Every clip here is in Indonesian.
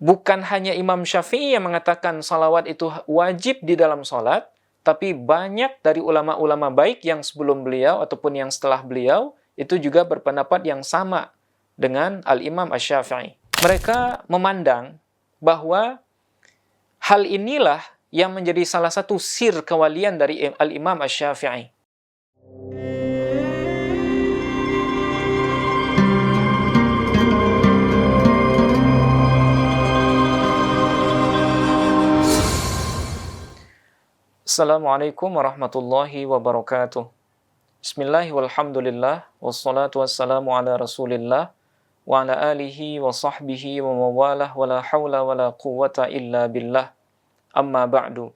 bukan hanya Imam Syafi'i yang mengatakan salawat itu wajib di dalam salat, tapi banyak dari ulama-ulama baik yang sebelum beliau ataupun yang setelah beliau itu juga berpendapat yang sama dengan Al-Imam Asy-Syafi'i. Mereka memandang bahwa hal inilah yang menjadi salah satu sir kewalian dari Al-Imam Asy-Syafi'i. Assalamualaikum warahmatullahi wabarakatuh. Bismillahirrahmanirrahim, walhamdulillah, wassalatu wassalamu ala rasulillah, wa ala alihi wa sahbihi wa mawalah, wa la hawla wa la quwwata illa billah, amma ba'du.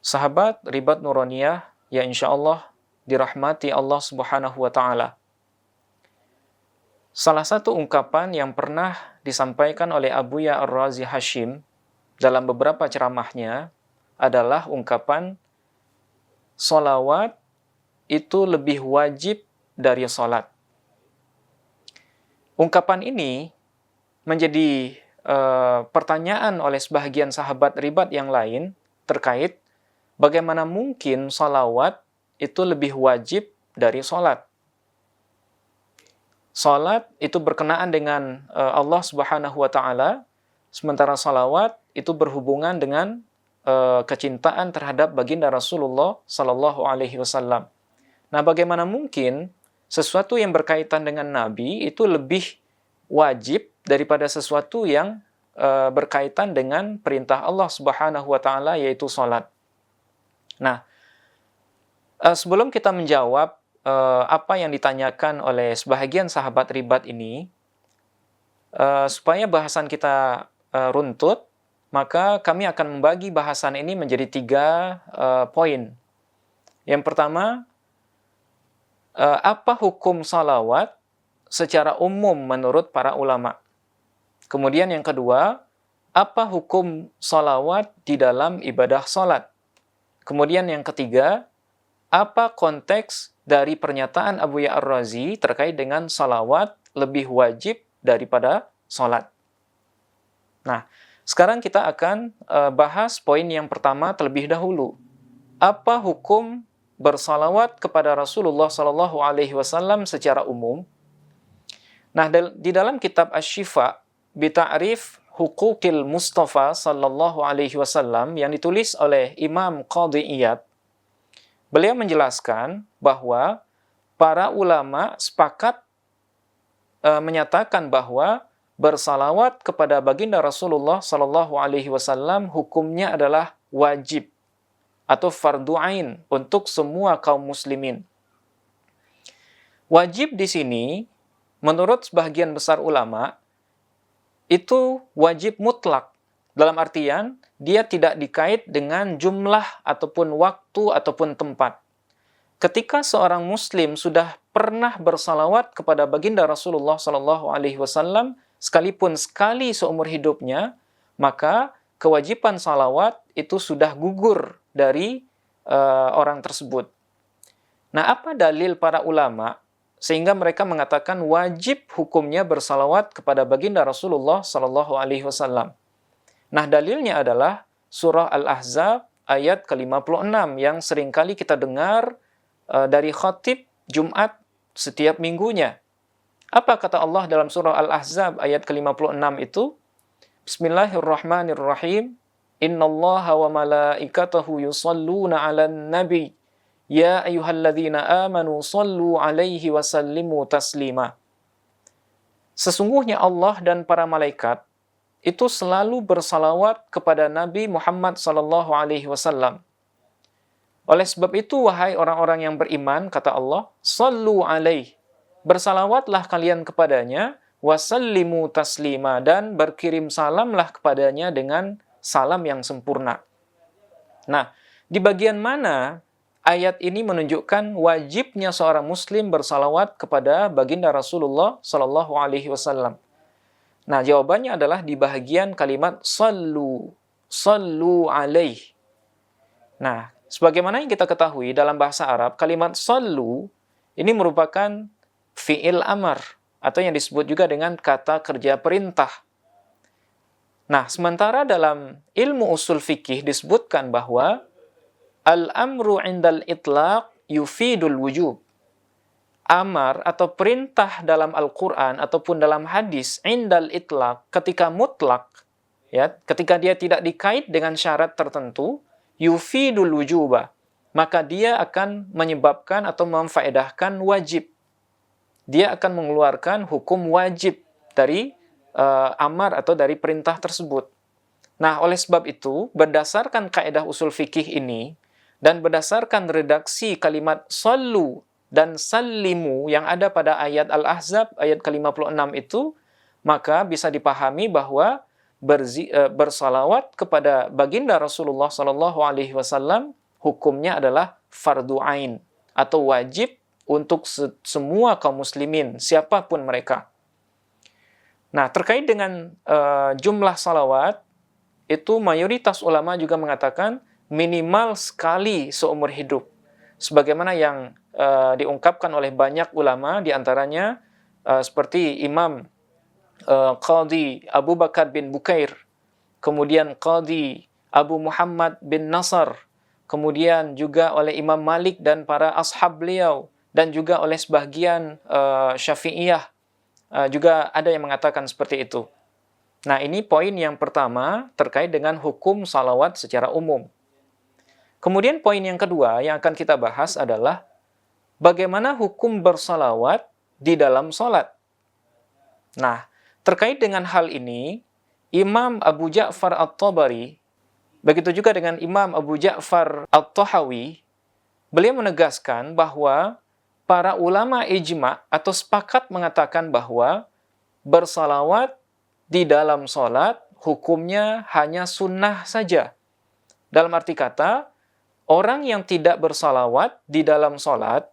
Sahabat Ribat Nuraniyah, ya insyaallah dirahmati Allah subhanahu wa ta'ala. Salah satu ungkapan yang pernah disampaikan oleh Abuya Ar-Razi Hashim dalam beberapa ceramahnya adalah ungkapan sholawat itu lebih wajib dari sholat. Ungkapan ini menjadi pertanyaan oleh sebahagian sahabat ribat yang lain terkait bagaimana mungkin sholawat itu lebih wajib dari sholat. Sholat itu berkenaan dengan Allah Subhanahu wa Ta'ala, sementara sholawat itu berhubungan dengan kecintaan terhadap baginda Rasulullah Sallallahu Alaihi Wasallam. Nah, bagaimana mungkin sesuatu yang berkaitan dengan Nabi itu lebih wajib daripada sesuatu yang berkaitan dengan perintah Allah Subhanahu Wa Taala, yaitu sholat. Nah, sebelum kita menjawab apa yang ditanyakan oleh sebahagian sahabat ribat ini, supaya bahasan kita runtut, maka kami akan membagi bahasan ini menjadi 3 poin. Yang pertama, apa hukum salawat secara umum menurut para ulama? Kemudian yang kedua, apa hukum salawat di dalam ibadah salat? Kemudian yang ketiga, apa konteks dari pernyataan Abuya Ar-Razi terkait dengan salawat lebih wajib daripada salat? Nah, sekarang kita akan bahas poin yang pertama terlebih dahulu. Apa hukum bersalawat kepada Rasulullah Sallallahu Alaihi Wasallam secara umum? Nah, di dalam kitab Asy-Syifa bi Ta'rif Huquqil Mustafa Sallallahu Alaihi Wasallam yang ditulis oleh Imam Qadhi Iyad, beliau menjelaskan bahwa para ulama sepakat menyatakan bahwa bersalawat kepada baginda Rasulullah Sallallahu Alaihi Wasallam hukumnya adalah wajib atau fardu ain untuk semua kaum muslimin. Wajib di sini, menurut sebagian besar ulama, itu wajib mutlak. Dalam artian, dia tidak dikait dengan jumlah ataupun waktu ataupun tempat. Ketika seorang muslim sudah pernah bersalawat kepada baginda Rasulullah Sallallahu Alaihi Wasallam, sekalipun sekali seumur hidupnya, maka kewajiban salawat itu sudah gugur dari orang tersebut. Nah, apa dalil para ulama sehingga mereka mengatakan wajib hukumnya bersalawat kepada baginda Rasulullah Sallallahu Alaihi Wasallam? Nah, dalilnya adalah surah Al-Ahzab ayat ke-56 yang seringkali kita dengar dari khatib Jumat setiap minggunya. Apa kata Allah dalam surah Al-Ahzab ayat ke-56 itu? Bismillahirrahmanirrahim. Innallaha wa malaikatahu yusalluna 'alan nabi. Ya ayyuhalladzina amanu sallu 'alaihi wa sallimu taslima. Sesungguhnya Allah dan para malaikat itu selalu bersalawat kepada Nabi Muhammad sallallahu alaihi wasallam. Oleh sebab itu, wahai orang-orang yang beriman, kata Allah, sallu 'alaihi, bersalawatlah kalian kepadanya, wasallimu taslima, dan berkirim salamlah kepadanya dengan salam yang sempurna. Nah, di bagian mana ayat ini menunjukkan wajibnya seorang muslim bersalawat kepada baginda Rasulullah Sallallahu Alaihi Wasallam? Nah, jawabannya adalah di bagian kalimat sallu alaih. Nah, sebagaimana yang kita ketahui dalam bahasa Arab, kalimat sallu ini merupakan fi'il amar, atau yang disebut juga dengan kata kerja perintah. Nah, sementara dalam ilmu usul fikih disebutkan bahwa al-amru indal itlaq yufidul wujub. Amar atau perintah dalam Al-Quran ataupun dalam hadis indal itlaq, ketika mutlak, ya, ketika dia tidak dikait dengan syarat tertentu, yufidul wujuba, maka dia akan menyebabkan atau memfaedahkan wajib. Dia akan mengeluarkan hukum wajib dari amar atau dari perintah tersebut. Nah, oleh sebab itu, berdasarkan kaidah usul fikih ini, dan berdasarkan redaksi kalimat sallu dan sallimu yang ada pada ayat Al-Ahzab, ayat ke-56 itu, maka bisa dipahami bahwa bersalawat kepada baginda Rasulullah SAW hukumnya adalah fardu ain atau wajib untuk semua kaum muslimin, siapapun mereka. Nah, terkait dengan jumlah salawat, itu mayoritas ulama juga mengatakan minimal sekali seumur hidup. Sebagaimana yang diungkapkan oleh banyak ulama, diantaranya seperti Imam Qadhi Abu Bakar bin Bukair, kemudian Qadhi Abu Muhammad bin Nasr, kemudian juga oleh Imam Malik dan para ashab beliau, dan juga oleh sebagian Syafi'iyah, juga ada yang mengatakan seperti itu. Nah, ini poin yang pertama terkait dengan hukum salawat secara umum. Kemudian poin yang kedua yang akan kita bahas adalah bagaimana hukum bersalawat di dalam sholat. Nah, terkait dengan hal ini, Imam Abu Ja'far At-Tabari, begitu juga dengan Imam Abu Ja'far At-Tahawi, beliau menegaskan bahwa para ulama ijma' atau sepakat mengatakan bahwa bersalawat di dalam sholat hukumnya hanya sunnah saja. Dalam arti kata, orang yang tidak bersalawat di dalam sholat,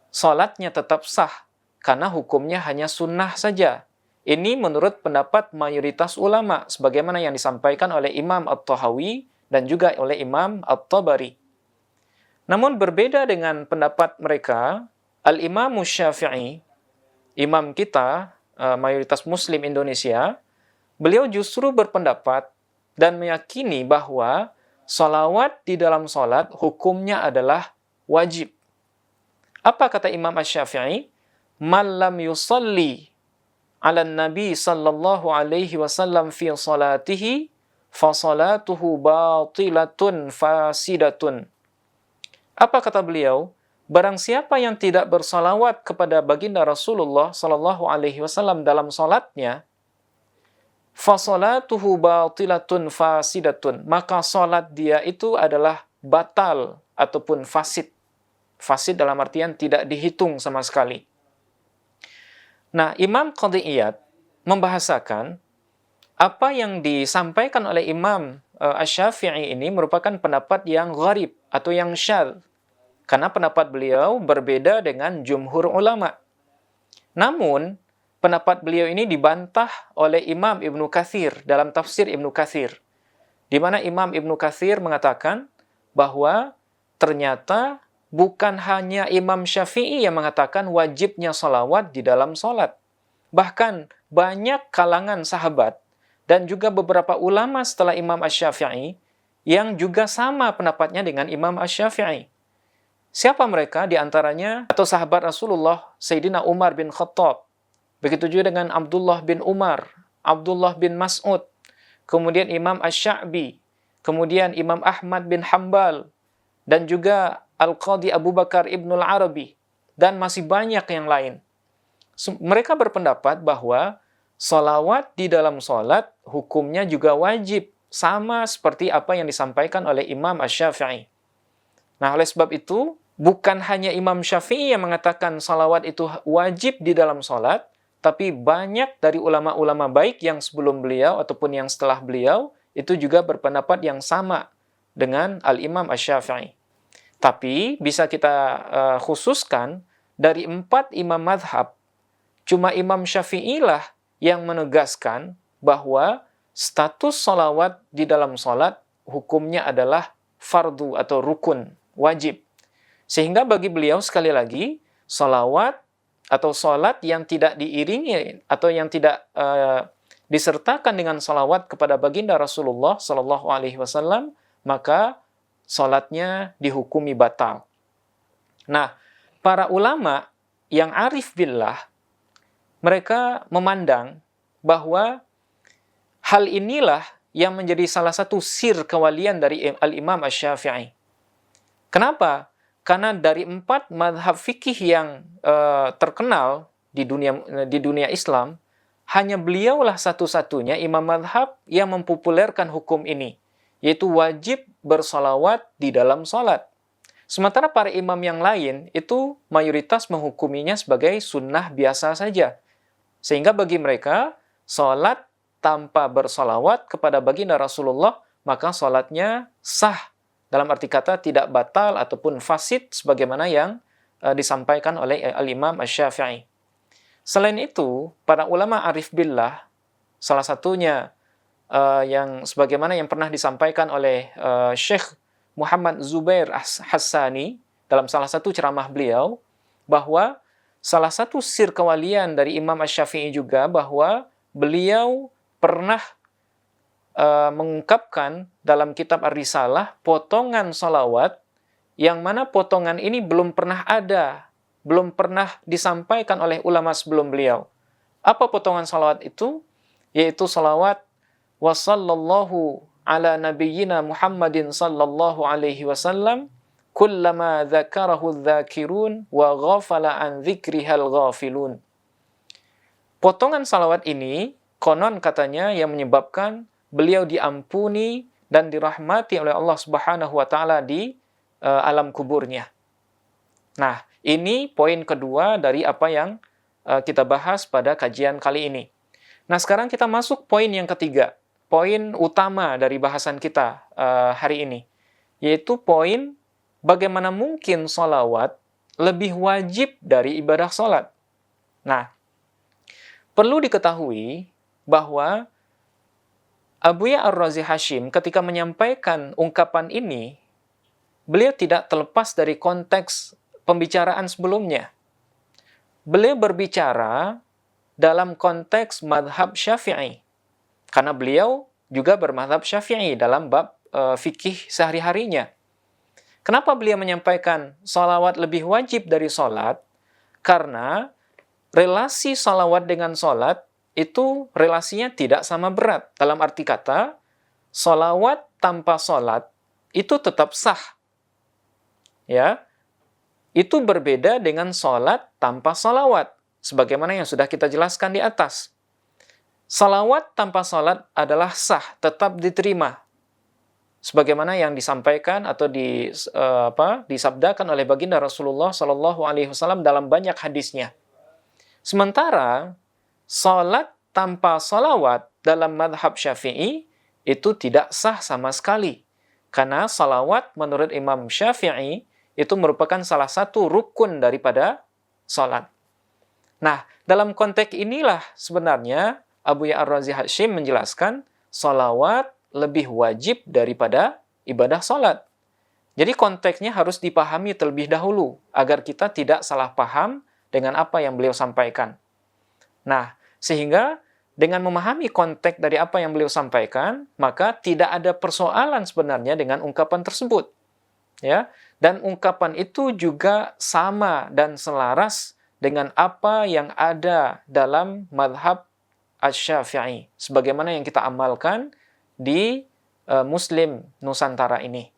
sholatnya tetap sah, karena hukumnya hanya sunnah saja. Ini menurut pendapat mayoritas ulama, sebagaimana yang disampaikan oleh Imam At-Tahawi dan juga oleh Imam At-Tabari. Namun berbeda dengan pendapat mereka, Al-Imam Syafi'i, imam kita, mayoritas muslim Indonesia, beliau justru berpendapat dan meyakini bahwa salawat di dalam salat hukumnya adalah wajib. Apa kata Imam Asy-Syafi'i? Man lam yusalli 'alan nabi sallallahu alaihi wasallam fi salatihi fa salatuhu batilatun fasidatun. Apa kata beliau? Barang siapa yang tidak bersalawat kepada baginda Rasulullah sallallahu alaihi wasallam dalam salatnya, fa salatuhu batilatun fasidatun, maka salat dia itu adalah batal ataupun fasid. Fasid dalam artian tidak dihitung sama sekali. Nah, Imam Qadhi Iyad membahasakan apa yang disampaikan oleh Imam Asy-Syafi'i ini merupakan pendapat yang gharib atau yang syadz, karena pendapat beliau berbeda dengan jumhur ulama. Namun, pendapat beliau ini dibantah oleh Imam Ibnu Katsir dalam tafsir Ibnu Katsir, di mana Imam Ibnu Katsir mengatakan bahwa ternyata bukan hanya Imam Syafi'i yang mengatakan wajibnya salawat di dalam salat. Bahkan banyak kalangan sahabat dan juga beberapa ulama setelah Imam Asy-Syafi'i yang juga sama pendapatnya dengan Imam Asy-Syafi'i. Siapa mereka? Di antaranya atau sahabat Rasulullah Sayyidina Umar bin Khattab. Begitu juga dengan Abdullah bin Umar, Abdullah bin Mas'ud, kemudian Imam Asy-Sya'bi, kemudian Imam Ahmad bin Hanbal, dan juga Al-Qadhi Abu Bakar Ibnul Arabi, dan masih banyak yang lain. Mereka berpendapat bahwa salawat di dalam salat hukumnya juga wajib, sama seperti apa yang disampaikan oleh Imam Asy-Syafi'i. Nah, oleh sebab itu, bukan hanya Imam Syafi'i yang mengatakan salawat itu wajib di dalam salat, tapi banyak dari ulama-ulama baik yang sebelum beliau ataupun yang setelah beliau, itu juga berpendapat yang sama dengan Al-Imam Asy-Syafi'i. Tapi bisa kita khususkan dari 4 imam mazhab, cuma Imam Syafi'i lah yang menegaskan bahwa status salawat di dalam salat hukumnya adalah fardu atau rukun, wajib. Sehingga bagi beliau sekali lagi, salawat atau salat yang tidak diiringi atau yang tidak disertakan dengan salawat kepada baginda Rasulullah Sallallahu Alaihi Wasallam, maka salatnya dihukumi batal. Nah, para ulama yang arif billah, mereka memandang bahwa hal inilah yang menjadi salah satu sir kewalian dari Al-Imam Asy-Syafi'i. Kenapa? Karena dari 4 mazhab fikih yang terkenal di dunia Islam, hanya beliaulah satu-satunya imam mazhab yang mempopulerkan hukum ini, yaitu wajib bersolawat di dalam sholat. Sementara para imam yang lain itu mayoritas menghukuminya sebagai sunnah biasa saja. Sehingga bagi mereka, sholat tanpa bersolawat kepada baginda Rasulullah, maka sholatnya sah. Dalam arti kata tidak batal ataupun fasid sebagaimana yang disampaikan oleh Al-Imam Asy-Syafi'i. Selain itu, para ulama arif billah, salah satunya yang sebagaimana yang pernah disampaikan oleh Syekh Muhammad Zubair Hassani dalam salah satu ceramah beliau, bahwa salah satu sir kewalian dari Imam Asy-Syafi'i juga bahwa beliau pernah mengungkapkan dalam kitab Ar-Risalah potongan salawat yang mana potongan ini belum pernah ada, belum pernah disampaikan oleh ulama sebelum beliau. Apa potongan salawat itu? Yaitu salawat wa sallallahu ala nabiyyina Muhammadin sallallahu alaihi wasallam kullama dzakarahu dzakirun wa ghafala an dzikrihal ghafilun. Potongan salawat ini konon katanya yang menyebabkan beliau diampuni dan dirahmati oleh Allah Subhanahu wa taala di alam kuburnya. Nah, ini poin kedua dari apa yang kita bahas pada kajian kali ini. Nah, sekarang kita masuk poin yang ketiga, poin utama dari bahasan kita hari ini, yaitu poin bagaimana mungkin sholawat lebih wajib dari ibadah sholat. Nah, perlu diketahui bahwa Abu Ya Ar-Razi Hashim ketika menyampaikan ungkapan ini, beliau tidak terlepas dari konteks pembicaraan sebelumnya. Beliau berbicara dalam konteks madhab Syafi'i, karena beliau juga bermadhab Syafi'i dalam bab fikih sehari-harinya. Kenapa beliau menyampaikan sholawat lebih wajib dari sholat? Karena relasi sholawat dengan sholat itu relasinya tidak sama berat. Dalam arti kata, sholawat tanpa sholat itu tetap sah. Ya, itu berbeda dengan sholat tanpa sholawat, sebagaimana yang sudah kita jelaskan di atas. Sholawat tanpa sholat adalah sah, tetap diterima, sebagaimana yang disampaikan atau disabdakan oleh baginda Rasulullah Shallallahu Alaihi Wasallam dalam banyak hadisnya. Sementara sholat tanpa sholawat dalam madhab Syafi'i itu tidak sah sama sekali, karena sholawat menurut Imam Syafi'i itu merupakan salah satu rukun daripada sholat. Nah, dalam konteks inilah sebenarnya Abu Ya Ar-Razi Hashim menjelaskan sholawat lebih wajib daripada ibadah sholat. Jadi konteksnya harus dipahami terlebih dahulu, agar kita tidak salah paham dengan apa yang beliau sampaikan. Nah, sehingga dengan memahami konteks dari apa yang beliau sampaikan, maka tidak ada persoalan sebenarnya dengan ungkapan tersebut. Ya, dan ungkapan itu juga sama dan selaras dengan apa yang ada dalam madhab Asy-Syafi'i, sebagaimana yang kita amalkan di Muslim Nusantara ini.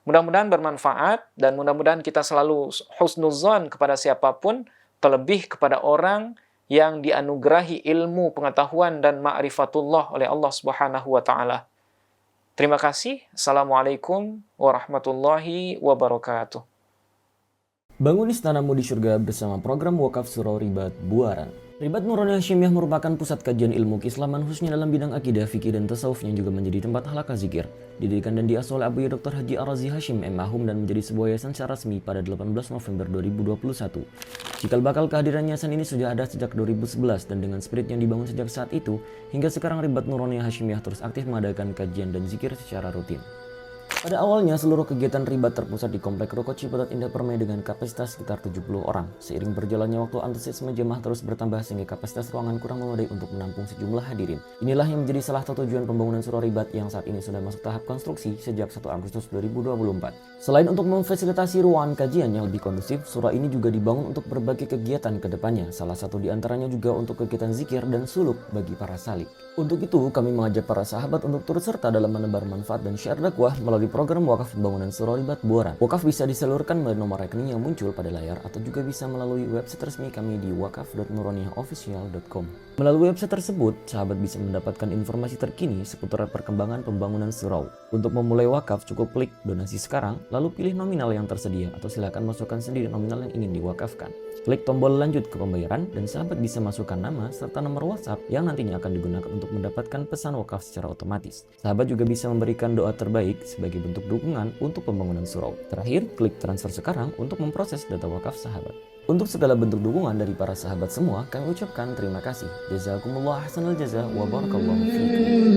Mudah-mudahan bermanfaat dan mudah-mudahan kita selalu husnuzon kepada siapapun, terlebih kepada orang yang dianugerahi ilmu, pengetahuan dan ma'rifatullah oleh Allah Subhanahu wa taala. Terima kasih. Assalamualaikum warahmatullahi wabarakatuh. Bangun istanamu di surga bersama program Wakaf Surau Ribat Buaran. Ribat Nurani Hasyimiyah merupakan pusat kajian ilmu keislaman khususnya dalam bidang akidah, fikih, dan tasawuf yang juga menjadi tempat halaqah zikir. Didirikan dan diasuh oleh Abu Ya Dr. Haji Ar-Razi Hashim M.Mahum dan menjadi sebuah yayasan secara resmi pada 18 November 2021. Cikal bakal kehadiran yayasan ini sudah ada sejak 2011 dan dengan spirit yang dibangun sejak saat itu, hingga sekarang Ribat Nurani Hasyimiyah terus aktif mengadakan kajian dan zikir secara rutin. Pada awalnya, seluruh kegiatan ribat terpusat di Komplek Ruko Ciputat Indah Permai dengan kapasitas sekitar 70 orang. Seiring berjalannya waktu, antusiasme jemaah terus bertambah sehingga kapasitas ruangan kurang memadai untuk menampung sejumlah hadirin. Inilah yang menjadi salah satu tujuan pembangunan surau ribat yang saat ini sudah masuk tahap konstruksi sejak 1 Agustus 2024. Selain untuk memfasilitasi ruangan kajian yang lebih kondusif, surau ini juga dibangun untuk berbagai kegiatan ke depannya. Salah satu di antaranya juga untuk kegiatan zikir dan suluk bagi para salik. Untuk itu, kami mengajak para sahabat untuk turut serta dalam menebar manfaat dan syiar dakwah melalui program wakaf pembangunan surau ribat Buaran. Wakaf bisa disalurkan melalui nomor rekening yang muncul pada layar atau juga bisa melalui website resmi kami di wakaf.nuroniahofficial.com. Melalui website tersebut, sahabat bisa mendapatkan informasi terkini seputar perkembangan pembangunan surau. Untuk memulai wakaf, cukup klik donasi sekarang, lalu pilih nominal yang tersedia atau silakan masukkan sendiri nominal yang ingin diwakafkan. Klik tombol lanjut ke pembayaran dan sahabat bisa masukkan nama serta nomor WhatsApp yang nantinya akan digunakan untuk mendapatkan pesan wakaf secara otomatis. Sahabat juga bisa memberikan doa terbaik sebagai bentuk dukungan untuk pembangunan surau. Terakhir, klik transfer sekarang untuk memproses data wakaf sahabat. Untuk segala bentuk dukungan dari para sahabat semua, kami ucapkan terima kasih. Jazakumullah ahsanal jazaa wa barakallahu fiikum.